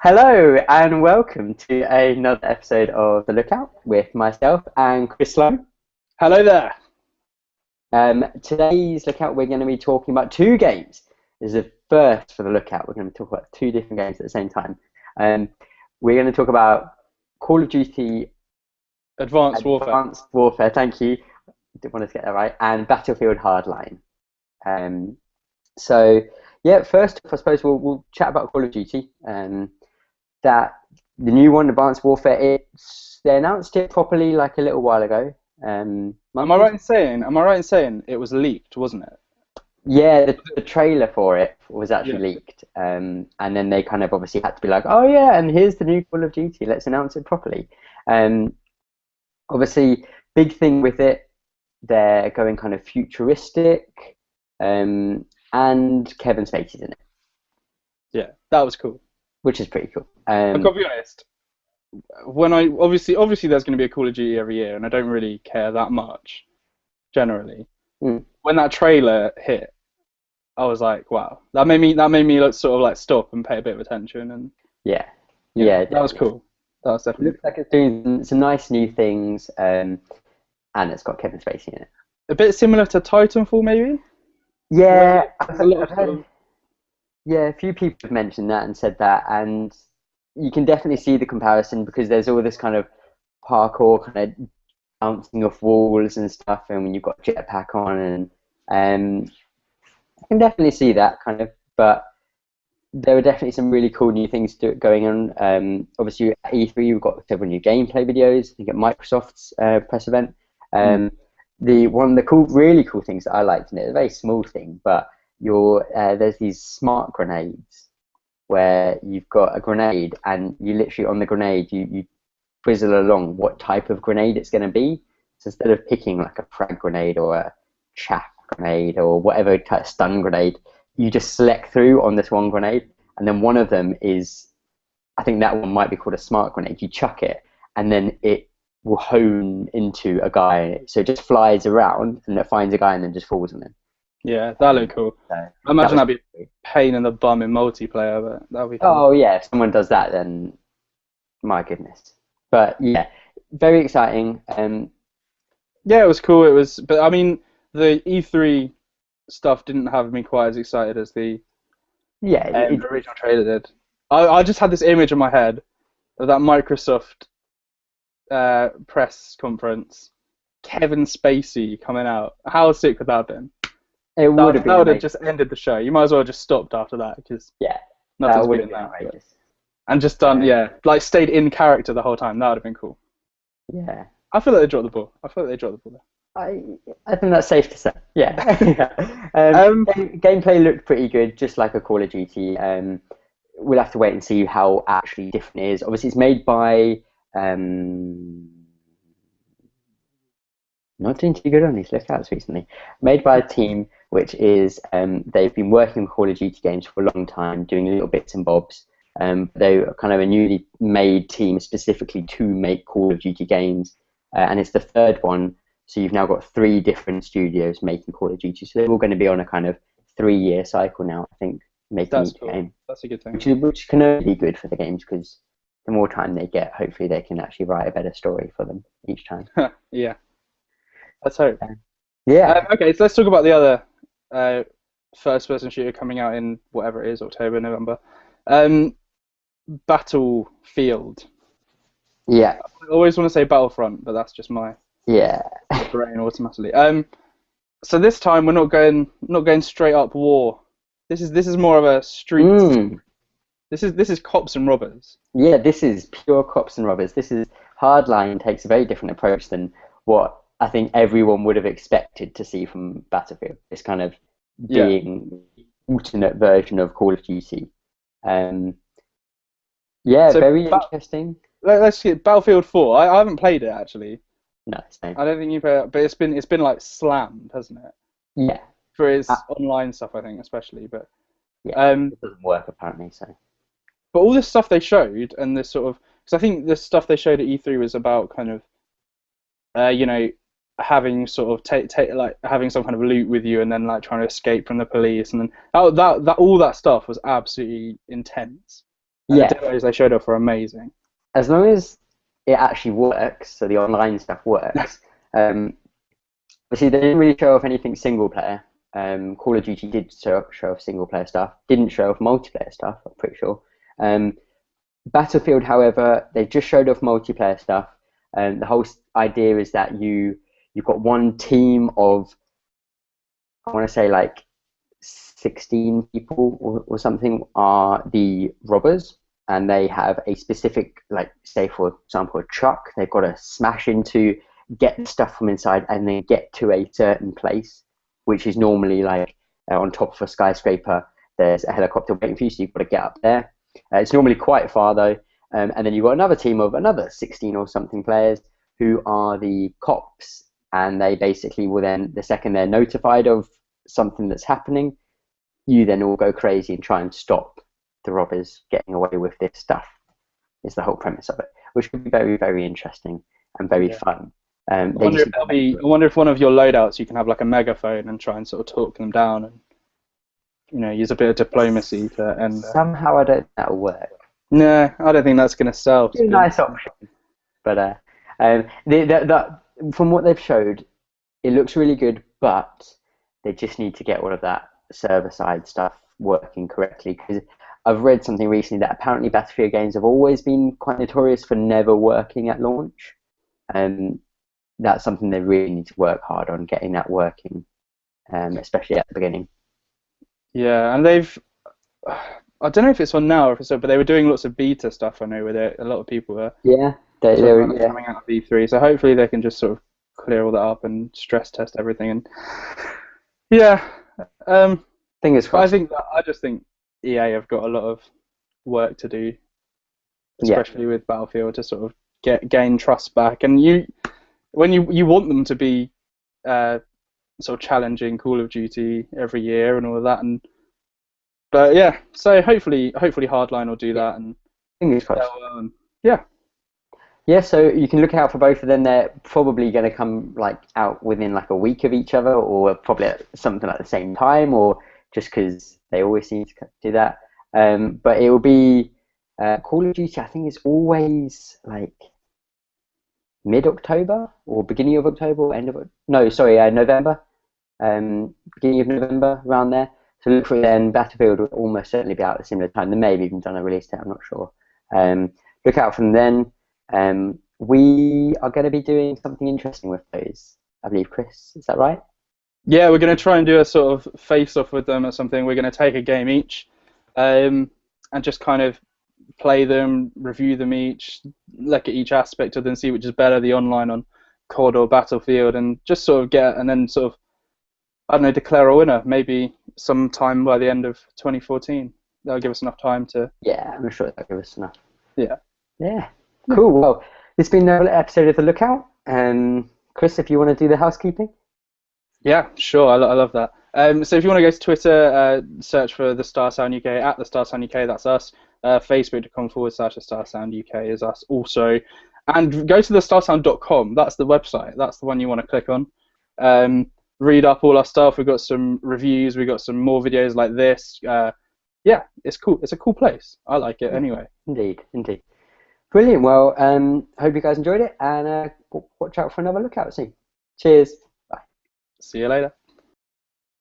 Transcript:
Hello and welcome to another episode of The Lookout with myself and Chris Sloan. Hello there. Today's Lookout we're going to be talking about two games. This is a first for The Lookout. We're going to talk about two different games at the same time. We're going to talk about Call of Duty Advanced Warfare, thank you. I didn't want to get that right. And Battlefield Hardline. First I suppose we'll chat about Call of Duty. That the new one, Advanced Warfare, they announced it properly like a little while ago. Am I right in saying it was leaked, wasn't it? Yeah, the trailer for it was actually leaked, and then they kind of obviously had to be like, oh yeah, and here's the new Call of Duty, let's announce it properly. Obviously, big thing with it, they're going kind of futuristic, and Kevin Spacey's in it. Yeah, that was cool. Which is pretty cool. I've got to be honest. When I obviously there's going to be a Call of Duty every year, and I don't really care that much, generally. When that trailer hit, I was like, wow, that made me stop and pay a bit of attention, and yeah, that was cool. That was definitely. It looks like it's doing some nice new things, and it's got Kevin Spacey in it. A bit similar to Titanfall, maybe. Yeah, a few people have mentioned that and said that, and you can definitely see the comparison because there's all this kind of parkour, kind of bouncing off walls and stuff, and when you've got jetpack on, and I can definitely see that kind of. But there are definitely some really cool new things going on. Obviously, at E3 we've got several new gameplay videos. I think at Microsoft's press event. The really cool things that I liked in it, a very small thing, but there's these smart grenades where you've got a grenade and you literally on the grenade you whizzle along what type of grenade it's going to be. So instead of picking like a frag grenade or a chaff grenade or whatever type of stun grenade, you just select through on this one grenade, and then one of them is, I think that one might be called a smart grenade. You chuck it and then it will hone into a guy, so it just flies around and it finds a guy and then just falls on him. Yeah, that looked cool. I imagine that'd be a pain in the bum in multiplayer, but that'd be cool. Oh yeah, if someone does that, then my goodness. But yeah, very exciting. Yeah, it was cool. But I mean, the E3 stuff didn't have me quite as excited as the original trailer did. I just had this image in my head of that Microsoft press conference, Kevin Spacey coming out. How sick would that have been? It would have been. That would have just ended the show. You might as well have just stopped after that because nothing's been that. And just done, stayed in character the whole time. That would have been cool. Yeah. I feel like they dropped the ball. There. I think that's safe to say. Yeah. Gameplay looked pretty good, just like a Call of Duty. We'll have to wait and see how actually different it is. Obviously, it's made by. Not doing too good on these lookouts recently. Made by a team which is they've been working with Call of Duty games for a long time, doing little bits and bobs. They're kind of a newly made team specifically to make Call of Duty games, and it's the third one. So you've now got 3 different studios making Call of Duty. So they're all going to be on a kind of 3-year cycle now, I think, making each game. That's a good thing. Which can only be good for the games because the more time they get, hopefully they can actually write a better story for them each time. Yeah. Let's hope. Okay, so let's talk about the other first-person shooter coming out in whatever it is, October, November. Battlefield. Yeah. I always want to say Battlefront, but that's just my brain automatically. So this time we're not going straight up war. This is more of a street. This is cops and robbers. Yeah, this is pure cops and robbers. Hardline takes a very different approach than what I think everyone would have expected to see from Battlefield. This kind of being alternate version of Call of Duty. So very interesting. Let's get Battlefield 4. I haven't played it actually. No, same. I don't think you've played it, but it's been like slammed, hasn't it? Yeah. For its online stuff, I think, especially. But it doesn't work apparently. So. But all this stuff they showed, and this sort of, because I think the stuff they showed at E3 was about kind of, having sort of take like having some kind of loot with you, and then like trying to escape from the police, and then that all that stuff was absolutely intense. And the Yeah, demos they showed off were amazing. as long as it actually works, so the online stuff works. But see, they didn't really show off anything single player. Call of Duty did show off single player stuff, didn't show off multiplayer stuff, I'm pretty sure. Battlefield, however, they just showed off multiplayer stuff. The whole idea is that you've got one team of, I want to say like 16 people or something are the robbers, and they have a specific, like, say for example, a truck they've got to smash into, get the stuff from inside, and then get to a certain place, which is normally like on top of a skyscraper. There's a helicopter waiting for you, so you've got to get up there. It's normally quite far though, and then you've got another team of another 16 or something players who are the cops, and they basically will then, the second they're notified of something that's happening, you then all go crazy and try and stop the robbers getting away with this stuff. Is the whole premise of it, which could be very, very interesting and very fun. I wonder if one of your loadouts you can have like a megaphone and try and sort of talk them down, and use a bit of diplomacy to end. Somehow I don't think that'll work. No, I don't think that's going to sell. It's a nice option, but from what they've showed, it looks really good. But they just need to get all of that server-side stuff working correctly, because I've read something recently that apparently Battlefield games have always been quite notorious for never working at launch, and that's something they really need to work hard on getting that working, especially at the beginning. Yeah, and I don't know if it's on now or if it's on, but they were doing lots of beta stuff. I know where a lot of people were. Yeah, they were coming out of E3, so hopefully they can just sort of clear all that up and stress test everything. And yeah, fingers crossed. I just think EA have got a lot of work to do, especially with Battlefield, to sort of gain trust back. And when you want them to be sort of challenging Call of Duty every year and all of that, but yeah, so hopefully Hardline will do that, and fingers crossed. Yeah, so you can look out for both of them. They're probably going to come like out within like a week of each other, or probably at something at the same time, or just because they always seem to do that. But it will be Call of Duty. I think it's always like mid-October or beginning of October or end of November. Beginning of November, around there. So look for it then. Battlefield will almost certainly be out at a similar time. They may have even done a release date, I'm not sure. Look out from then. We are going to be doing something interesting with those, I believe, Chris. Is that right? Yeah, we're going to try and do a sort of face-off with them or something. We're going to take a game each, and just kind of play them, review them each, look at each aspect of them, see which is better, the online on COD or Battlefield, and just sort of and then sort of, I don't know, declare a winner, maybe sometime by the end of 2014. That'll give us enough time to... Yeah, I'm sure that'll give us enough. Yeah. Yeah. Cool. Well, it's been another episode of The Lookout. Chris, if you want to do the housekeeping? Yeah, sure. I love that. So if you want to go to Twitter, search for The Star Sound UK, at The Star Sound UK, that's us. Facebook.com/The Star Sound UK is us also. And go to thestarsound.com. That's the website. That's the one you want to click on. Read up all our stuff. We've got some reviews. We've got some more videos like this. Yeah, it's cool. It's a cool place. I like it anyway. Indeed. Brilliant. Well, hope you guys enjoyed it, and watch out for another Lookout soon. Cheers. Bye. See you later.